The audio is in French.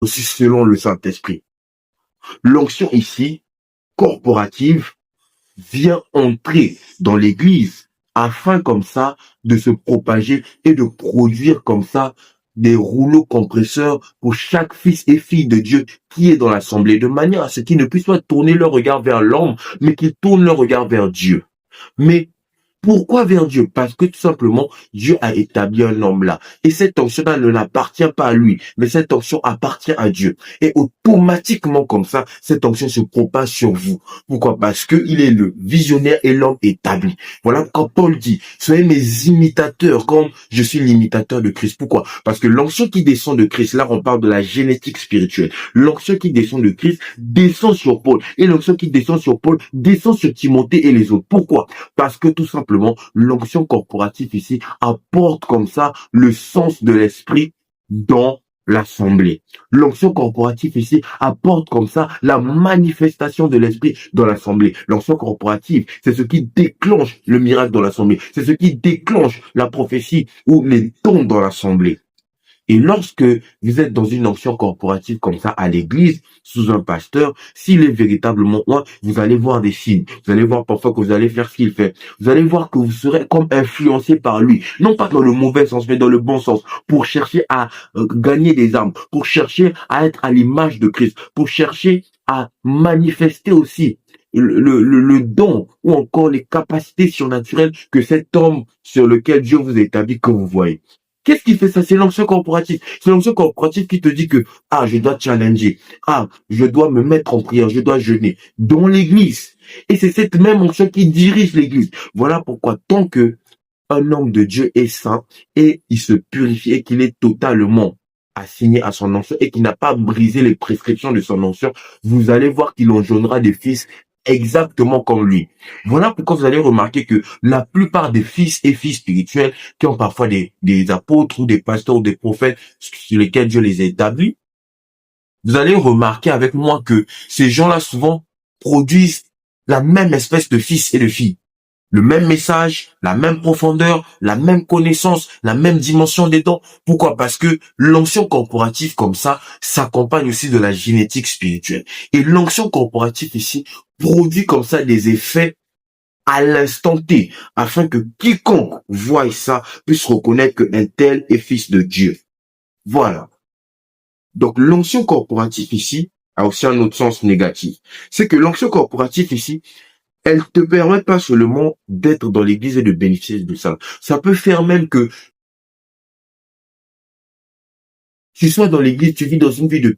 aussi selon le Saint-Esprit. L'onction ici, corporative, vient entrer dans l'église afin comme ça de se propager et de produire comme ça des rouleaux compresseurs pour chaque fils et fille de Dieu qui est dans l'assemblée, de manière à ce qu'ils ne puissent pas tourner leur regard vers l'homme, mais qu'ils tournent leur regard vers Dieu. Mais pourquoi vers Dieu? Parce que tout simplement, Dieu a établi un homme là. Et cette onction-là ne l'appartient pas à lui, mais cette onction appartient à Dieu. Et automatiquement comme ça, cette onction se propage sur vous. Pourquoi? Parce que il est le visionnaire et l'homme établi. Voilà quand Paul dit, soyez mes imitateurs comme je suis l'imitateur de Christ. Pourquoi? Parce que l'onction qui descend de Christ, là on parle de la génétique spirituelle. L'onction qui descend de Christ descend sur Paul. Et l'onction qui descend sur Paul descend sur Timothée et les autres. Pourquoi? Parce que tout simplement, l'onction corporative ici apporte comme ça le sens de l'esprit dans l'assemblée. L'onction corporative ici apporte comme ça la manifestation de l'esprit dans l'assemblée. L'onction corporative, c'est ce qui déclenche le miracle dans l'assemblée. C'est ce qui déclenche la prophétie ou les dons dans l'assemblée. Et lorsque vous êtes dans une onction corporative comme ça à l'église, sous un pasteur, s'il est véritablement loin, vous allez voir des signes. Vous allez voir parfois que vous allez faire ce qu'il fait. Vous allez voir que vous serez comme influencé par lui. Non pas dans le mauvais sens, mais dans le bon sens. Pour chercher à gagner des âmes. Pour chercher à être à l'image de Christ. Pour chercher à manifester aussi le don ou encore les capacités surnaturelles que cet homme sur lequel Dieu vous a établi que vous voyez. Qu'est-ce qui fait ça? C'est l'onction corporative. C'est l'onction corporative qui te dit que, je dois challenger. Je dois me mettre en prière. Je dois jeûner. Dans l'église. Et c'est cette même onction qui dirige l'église. Voilà pourquoi tant que un homme de Dieu est saint et il se purifie et qu'il est totalement assigné à son onction et qu'il n'a pas brisé les prescriptions de son onction, vous allez voir qu'il engendrera des fils exactement comme lui. Voilà pourquoi vous allez remarquer que la plupart des fils et filles spirituels qui ont parfois des apôtres ou des pasteurs ou des prophètes sur lesquels Dieu les a établis, vous allez remarquer avec moi que ces gens-là souvent produisent la même espèce de fils et de filles. Le même message, la même profondeur, la même connaissance, la même dimension des dons. Pourquoi? Parce que l'onction corporative comme ça s'accompagne aussi de la génétique spirituelle. Et l'onction corporative ici produit comme ça des effets à l'instant T, afin que quiconque voie ça puisse reconnaître qu'un tel est fils de Dieu. Voilà. Donc l'onction corporative ici a aussi un autre sens négatif. C'est que l'onction corporative ici, elle te permet pas seulement d'être dans l'église et de bénéficier de ça. Ça peut faire même que tu sois dans l'église, tu vis dans une vie de